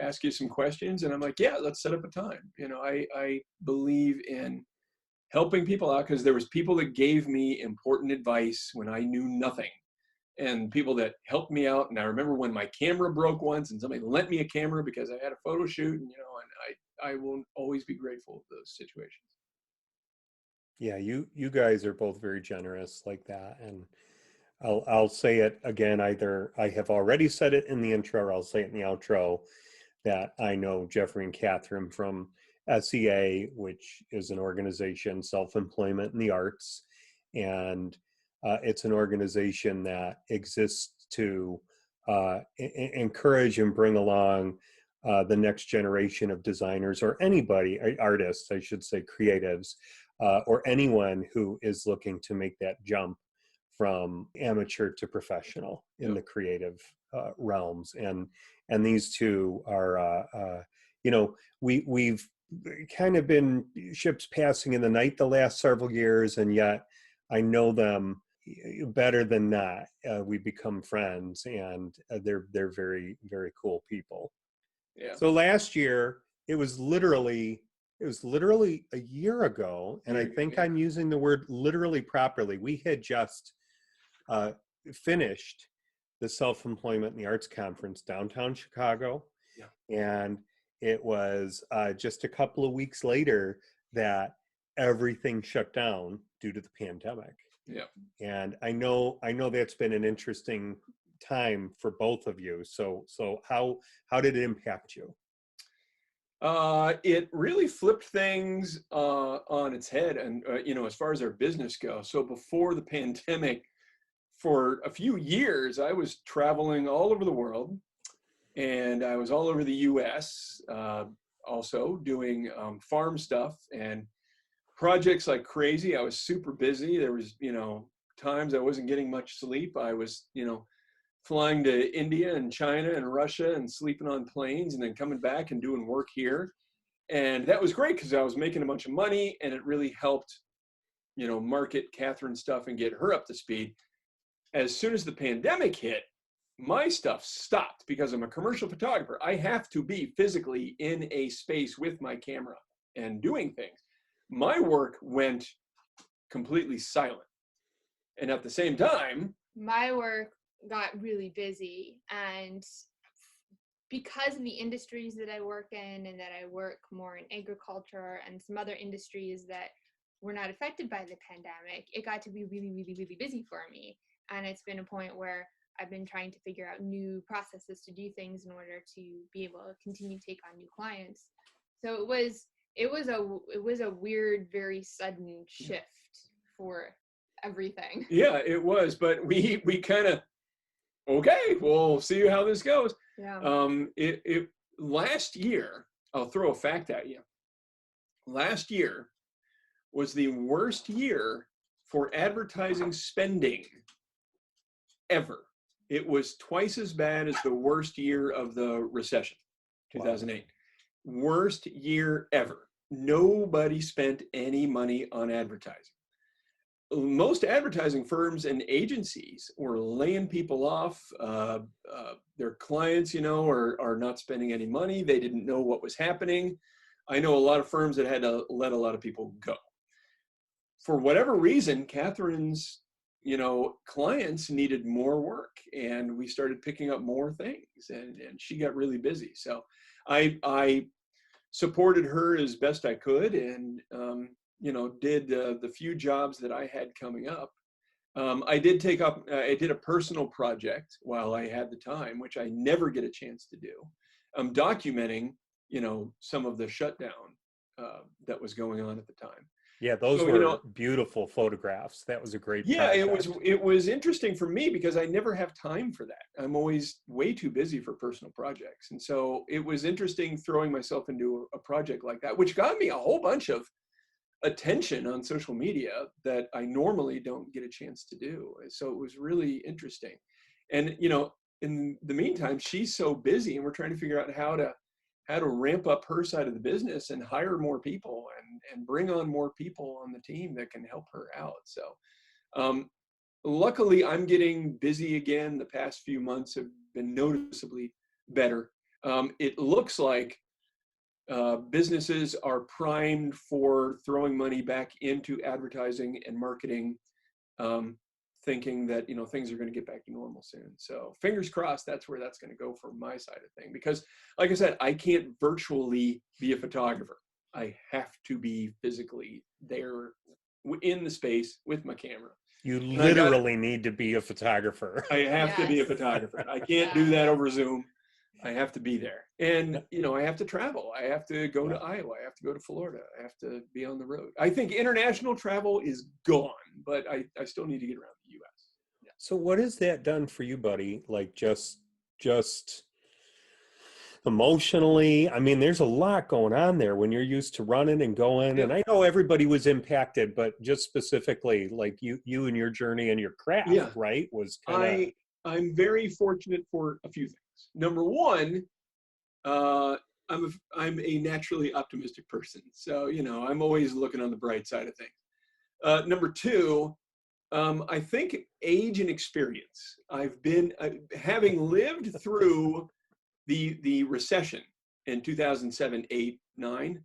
Speaker 2: ask you some questions? And I'm like, yeah, let's set up a time. I believe in helping people out because there was people that gave me important advice when I knew nothing, and people that helped me out. And I remember when my camera broke once and somebody lent me a camera because I had a photo shoot, and, I will always be grateful for those situations.
Speaker 1: Yeah, you guys are both very generous like that, and I'll say it again. Either I have already said it in the intro, or I'll say it in the outro, that I know Jeffrey and Catherine from SEA, which is an organization, Self-Employment in the Arts, and it's an organization that exists to encourage and bring along the next generation of designers, or anybody, artists, I should say, creatives, or anyone who is looking to make that jump from amateur to professional in
Speaker 2: Yep.
Speaker 1: the creative realms. And these two are, we've kind of been ships passing in the night the last several years, and yet I know them better than not. We become friends, and they're very, very cool people.
Speaker 2: Yeah.
Speaker 1: So last year, it was literally a year ago, and I think I'm using the word literally properly. We had just uh, finished the Self-Employment in the Arts Conference downtown Chicago.
Speaker 2: Yeah.
Speaker 1: And it was just a couple of weeks later that everything shut down due to the pandemic.
Speaker 2: Yeah.
Speaker 1: And I know that's been an interesting time for both of you. So how did it impact you?
Speaker 2: It really flipped things on its head, and as far as our business goes. So before the pandemic, for a few years, I was traveling all over the world, and I was all over the U.S. Also doing farm stuff and projects like crazy. I was super busy. There was, times I wasn't getting much sleep. I was, flying to India and China and Russia and sleeping on planes and then coming back and doing work here. And that was great because I was making a bunch of money, and it really helped, market Catherine's stuff and get her up to speed. As soon as the pandemic hit, my stuff stopped because I'm a commercial photographer. I have to be physically in a space with my camera and doing things. My work went completely silent. And at the same time,
Speaker 3: my work got really busy, and because of the industries that I work in, and that I work more in agriculture and some other industries that were not affected by the pandemic, it got to be really, really, really busy for me. And it's been a point where I've been trying to figure out new processes to do things in order to be able to continue to take on new clients. So it was a weird, very sudden shift for everything.
Speaker 2: yeah, it was, but we kind of, okay, we'll see how this goes.
Speaker 3: Yeah.
Speaker 2: It last year, I'll throw a fact at you. Last year was the worst year for advertising spending ever. It was twice as bad as the worst year of the recession, 2008. Wow. Worst year ever. Nobody spent any money on advertising. Most advertising firms and agencies were laying people off. Their clients, are not spending any money. They didn't know what was happening. I know a lot of firms that had to let a lot of people go. For whatever reason, Catherine's, clients needed more work, and we started picking up more things, and she got really busy. So I supported her as best I could, and did the few jobs that I had coming up. I did a personal project while I had the time, which I never get a chance to do. Documenting, some of the shutdown that was going on at the time.
Speaker 1: Yeah, those were beautiful photographs. That was a great project.
Speaker 2: It was interesting for me because I never have time for that. I'm always way too busy for personal projects. And so it was interesting throwing myself into a project like that, which got me a whole bunch of attention on social media that I normally don't get a chance to do. So it was really interesting. And, in the meantime, she's so busy, and we're trying to figure out how to ramp up her side of the business and hire more people and bring on more people on the team that can help her out. So luckily, I'm getting busy again. The past few months have been noticeably better. It looks like businesses are primed for throwing money back into advertising and marketing, thinking that things are going to get back to normal soon. So fingers crossed, that's where that's going to go for my side of thing. Because like I said, I can't virtually be a photographer. I have to be physically there in the space with my camera.
Speaker 1: You literally need to be a photographer.
Speaker 2: I have to be a photographer. I can't do that over Zoom. I have to be there. And, I have to travel. I have to go to Iowa. I have to go to Florida. I have to be on the road. I think international travel is gone, but I still need to get around the U.S. Yeah.
Speaker 1: So what has that done for you, buddy? Like just emotionally? I mean, there's a lot going on there when you're used to running and going.
Speaker 2: Yeah.
Speaker 1: And I know everybody was impacted, but just specifically like you and your journey and your craft,
Speaker 2: Yeah.
Speaker 1: right? Was kind of...
Speaker 2: I'm very fortunate for a few things. Number one, I'm a naturally optimistic person. So, I'm always looking on the bright side of things. Number two, I think age and experience. I've been, having lived through the recession in 2007, 8, 9,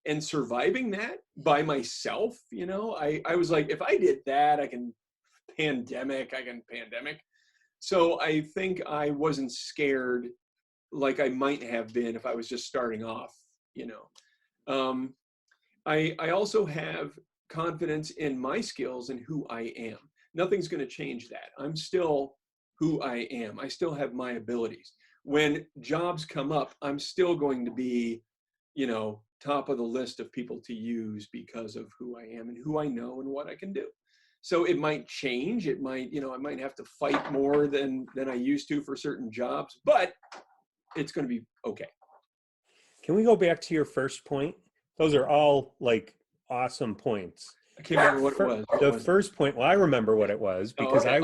Speaker 2: and surviving that by myself, I was like, if I did that, I can pandemic. So I think I wasn't scared like I might have been if I was just starting off, I also have confidence in my skills and who I am. Nothing's going to change that. I'm still who I am. I still have my abilities. When jobs come up, I'm still going to be, top of the list of people to use because of who I am and who I know and what I can do. So it might change. It might, I might have to fight more than I used to for certain jobs, but it's going to be okay.
Speaker 1: Can we go back to your first point? Those are all like awesome points.
Speaker 2: I can't remember what it was.
Speaker 1: The first point, well, I remember what it was because
Speaker 2: okay.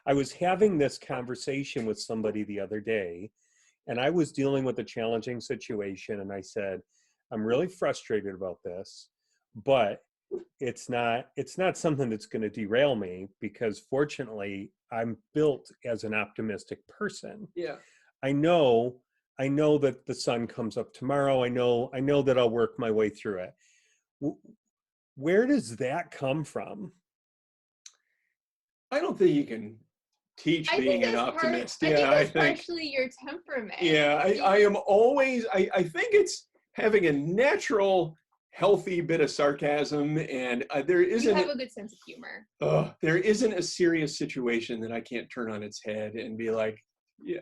Speaker 1: I was having this conversation with somebody the other day, and I was dealing with a challenging situation, and I said, I'm really frustrated about this, but it's not something that's going to derail me, because fortunately I'm built as an optimistic person.
Speaker 2: Yeah.
Speaker 1: I know that the sun comes up tomorrow. I know that I'll work my way through it. Where does that come from?
Speaker 2: I don't think you can teach
Speaker 3: I think
Speaker 2: being an
Speaker 3: that's part.
Speaker 2: optimist.
Speaker 3: I think
Speaker 2: Yeah,
Speaker 3: that's
Speaker 2: think.
Speaker 3: partially your temperament.
Speaker 2: Yeah, I am always. I think it's having a natural, healthy bit of sarcasm, and there
Speaker 3: You
Speaker 2: isn't.
Speaker 3: have a good sense of humor.
Speaker 2: There isn't a serious situation that I can't turn on its head and be like, yeah,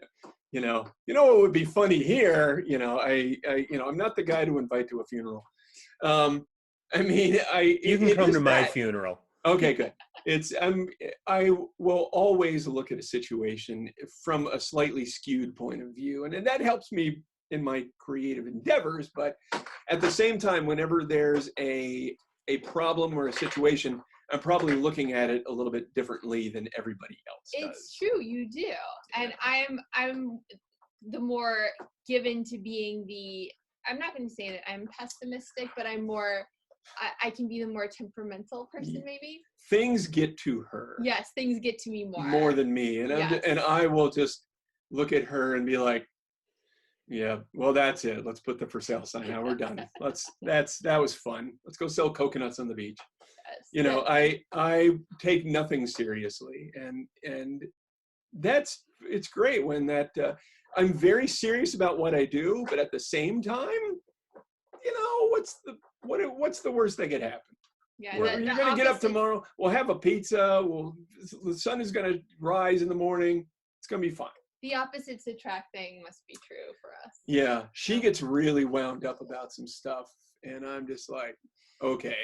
Speaker 2: what would be funny here? I'm not the guy to invite to a funeral. I mean,
Speaker 1: You can
Speaker 2: it
Speaker 1: come
Speaker 2: is
Speaker 1: to my
Speaker 2: that.
Speaker 1: funeral.
Speaker 2: Okay, good. I will always look at a situation from a slightly skewed point of view, and that helps me in my creative endeavors. But at the same time, whenever there's a problem or a situation, I'm probably looking at it a little bit differently than everybody else does.
Speaker 3: It's true, you do. And I'm the more given to being I'm not going to say that I'm pessimistic, but I can be the more temperamental person, maybe.
Speaker 2: Things get to her.
Speaker 3: Yes, things get to me
Speaker 2: more than me, and
Speaker 3: Yes.
Speaker 2: I will just look at her and be like, yeah, well, that's it. Let's put the for sale sign out. We're done. That was fun. Let's go sell coconuts on the beach.
Speaker 3: Yes.
Speaker 2: I take nothing seriously, and it's great when I'm very serious about what I do, but at the same time, what's the worst that could happen?
Speaker 3: Yeah,
Speaker 2: You're going to get up tomorrow. We'll have a pizza. The sun is going to rise in the morning. It's going to be fine.
Speaker 3: The opposites attracting must be true for us.
Speaker 2: Yeah, she gets really wound up about some stuff, and I'm just like, okay,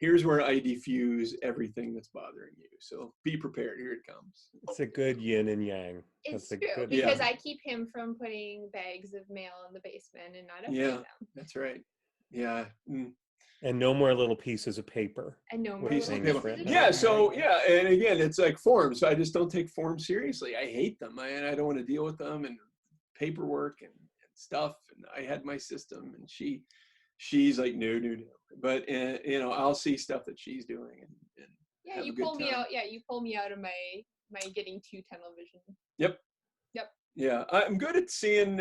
Speaker 2: here's where I diffuse everything that's bothering you. So be prepared. Here it comes.
Speaker 1: It's a good yin and yang.
Speaker 3: It's true, because I keep him from putting bags of mail in the basement and not opening them.
Speaker 2: That's right. Yeah.
Speaker 1: And no more little pieces of paper.
Speaker 3: And no more
Speaker 2: pieces
Speaker 3: little
Speaker 2: of paper.
Speaker 3: pieces of
Speaker 2: Yeah,
Speaker 3: paper.
Speaker 2: so and again, it's like forms. So I just don't take forms seriously. I hate them. I don't want to deal with them and paperwork and stuff. And I had my system, and she's like, no. But I'll see stuff that she's doing, and
Speaker 3: yeah, you pull me out. Yeah, you pull me out of my getting too tunnel vision.
Speaker 2: Yep. Yeah, I'm good at seeing,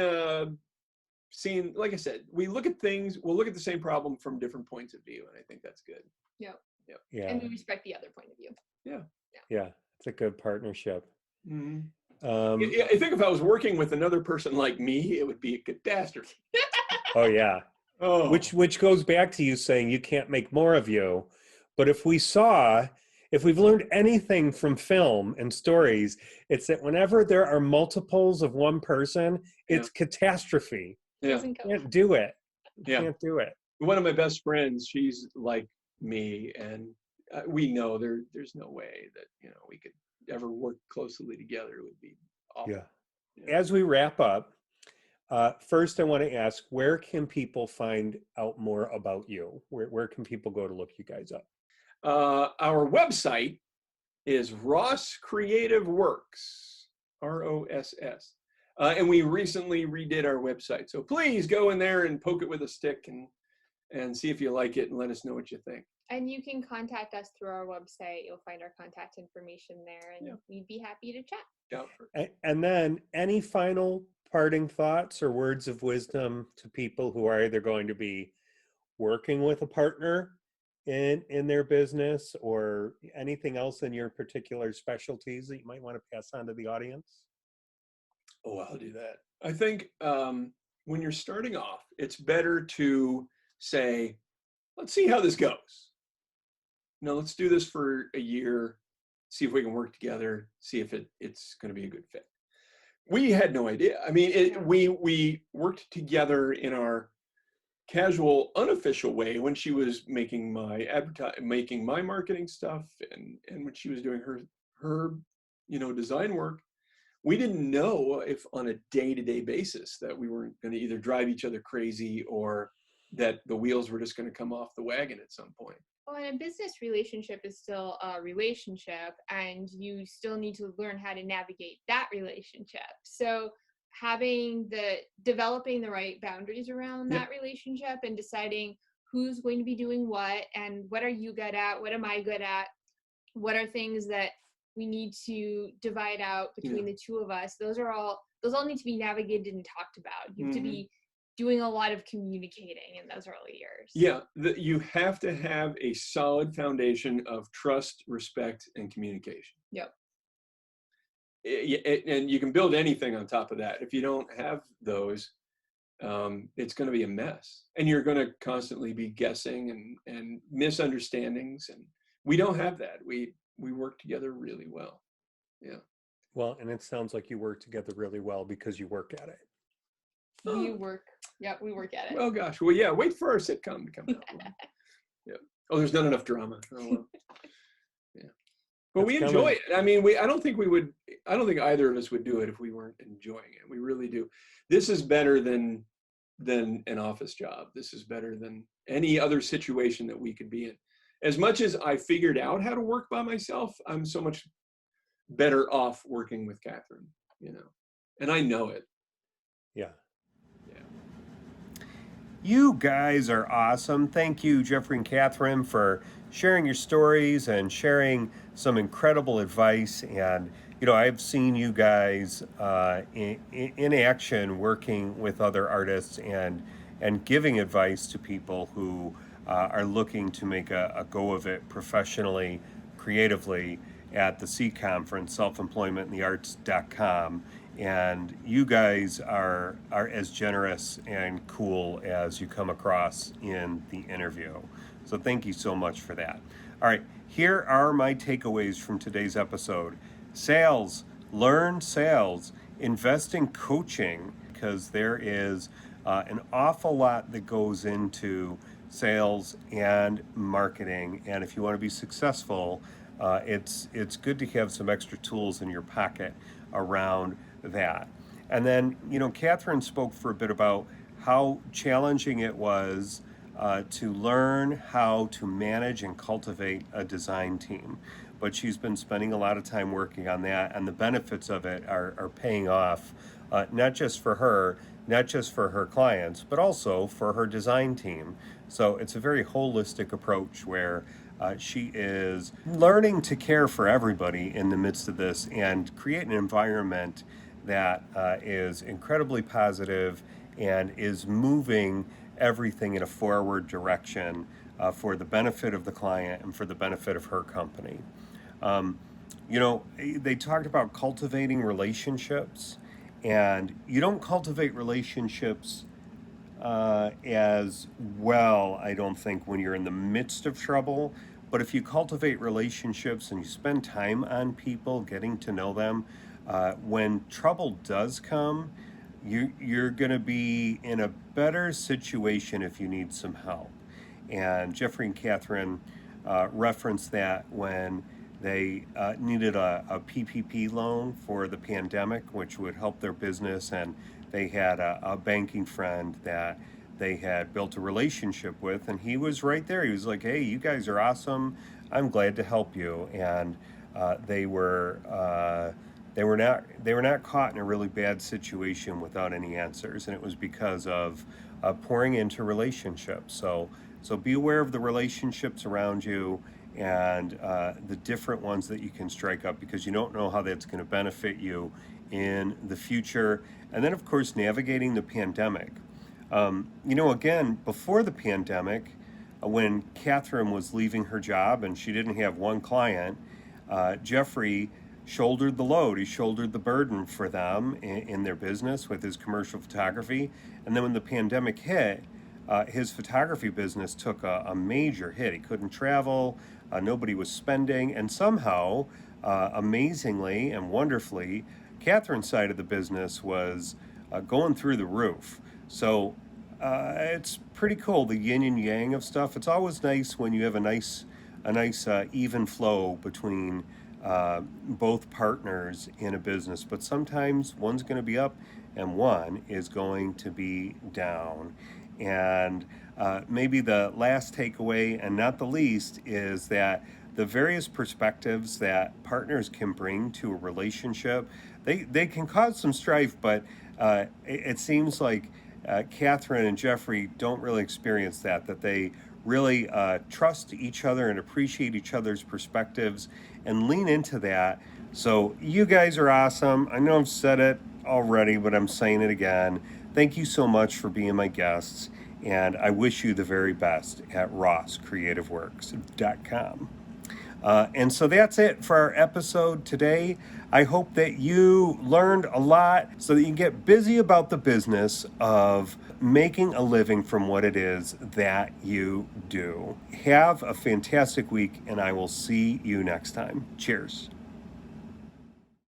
Speaker 2: like I said, we'll look at the same problem from different points of view, and I think that's good.
Speaker 3: Yep.
Speaker 1: Yeah.
Speaker 3: And we respect the other point of view.
Speaker 1: Yeah, it's a good partnership.
Speaker 2: Mm-hmm. I think if I was working with another person like me, it would be a catastrophe.
Speaker 1: Oh yeah.
Speaker 2: Oh.
Speaker 1: Which goes back to you saying you can't make more of you. But if we've learned anything from film and stories, it's that whenever there are multiples of one person, it's catastrophe.
Speaker 2: Yeah.
Speaker 1: You can't do it. Can't do it.
Speaker 2: One of my best friends, she's like me, and we know there's no way that we could ever work closely together. It would be awful.
Speaker 1: Yeah. As we wrap up, first I want to ask, where can people find out more about you? Where can people go to look you guys up?
Speaker 2: Our website is Ross Creative Works, ROSS. And we recently redid our website. So please go in there and poke it with a stick and see if you like it, and let us know what you think.
Speaker 3: And you can contact us through our website. You'll find our contact information there, and we'd be happy to chat.
Speaker 1: And then any final parting thoughts or words of wisdom to people who are either going to be working with a partner in their business, or anything else in your particular specialties that you might want to pass on to the audience?
Speaker 2: Oh, I'll do that. I think when you're starting off, it's better to say, let's see how this goes. Let's do this for a year, see if we can work together, see if it's going to be a good fit. We had no idea. I mean, we worked together in our casual, unofficial way when she was making my marketing stuff, and when she was doing her design work. We didn't know if on a day-to-day basis that we weren't going to either drive each other crazy, or that the wheels were just going to come off the wagon at some point.
Speaker 3: Well, and a business relationship is still a relationship, and you still need to learn how to navigate that relationship. So developing the right boundaries around that relationship, and deciding who's going to be doing what, and what are you good at, what am I good at, what are things that we need to divide out between the two of us. Those all need to be navigated and talked about. You have to be doing a lot of communicating in those early years.
Speaker 2: Yeah, you have to have a solid foundation of trust, respect, and communication.
Speaker 3: Yep.
Speaker 2: And you can build anything on top of that. If you don't have those, it's going to be a mess, and you're going to constantly be guessing and misunderstandings. And we don't have that. We work together really well. Yeah.
Speaker 1: Well, and it sounds like you work together really well because you work at it.
Speaker 3: We work at it.
Speaker 2: Well, gosh. Well, yeah. Wait for our sitcom to come out. Yeah. Oh, there's not enough drama. Oh, well. Yeah. But we enjoy it. I mean, I don't think either of us would do it if we weren't enjoying it. We really do. This is better than an office job. This is better than any other situation that we could be in. As much as I figured out how to work by myself, I'm so much better off working with Catherine, and I know it.
Speaker 1: Yeah.
Speaker 2: Yeah.
Speaker 1: You guys are awesome. Thank you, Jeffrey and Catherine, for sharing your stories and sharing some incredible advice. And, I've seen you guys in action working with other artists and giving advice to people who are looking to make a go of it professionally, creatively at the C Conference, selfemploymentinthearts.com. And you guys are as generous and cool as you come across in the interview. So thank you so much for that. All right, here are my takeaways from today's episode. Sales, learn sales, invest in coaching, because there is an awful lot that goes into sales and marketing. And if you want to be successful, it's good to have some extra tools in your pocket around that. And then, Catherine spoke for a bit about how challenging it was to learn how to manage and cultivate a design team. But she's been spending a lot of time working on that, and the benefits of it are paying off, not just for her, not just for her clients, but also for her design team. So it's a very holistic approach where she is learning to care for everybody in the midst of this and create an environment that is incredibly positive and is moving everything in a forward direction for the benefit of the client and for the benefit of her company. They talked about cultivating relationships, and you don't cultivate relationships as well, I don't think, when you're in the midst of trouble. But if you cultivate relationships and you spend time on people, getting to know them, when trouble does come, you're going to be in a better situation if you need some help. And Jeffrey and Catherine referenced that when they needed a PPP loan for the pandemic, which would help their business, and they had a banking friend that they had built a relationship with, and he was right there. He was like, "Hey, you guys are awesome. I'm glad to help you." And they were not caught in a really bad situation without any answers, and it was because of pouring into relationships. So be aware of the relationships around you and the different ones that you can strike up, because you don't know how that's going to benefit you in the future. And then, of course, navigating the pandemic. Again, before the pandemic, when Catherine was leaving her job and she didn't have one client, Jeffrey shouldered the load. He shouldered the burden for them in their business with his commercial photography. And then when the pandemic hit, his photography business took a major hit. He couldn't travel, nobody was spending, and somehow, amazingly and wonderfully, Catherine's side of the business was going through the roof. So it's pretty cool, the yin and yang of stuff. It's always nice when you have a nice even flow between both partners in a business, but sometimes one's going to be up and one is going to be down. And maybe the last takeaway, and not the least, is that the various perspectives that partners can bring to a relationship, they can cause some strife, but it seems like Catherine and Jeffrey don't really experience that they really trust each other and appreciate each other's perspectives and lean into that. So you guys are awesome. I know I've said it already, but I'm saying it again. Thank you so much for being my guests, and I wish you the very best at rosscreativeworks.com. And so that's it for our episode today. I hope that you learned a lot so that you can get busy about the business of making a living from what it is that you do. Have a fantastic week, and I will see you next time. Cheers.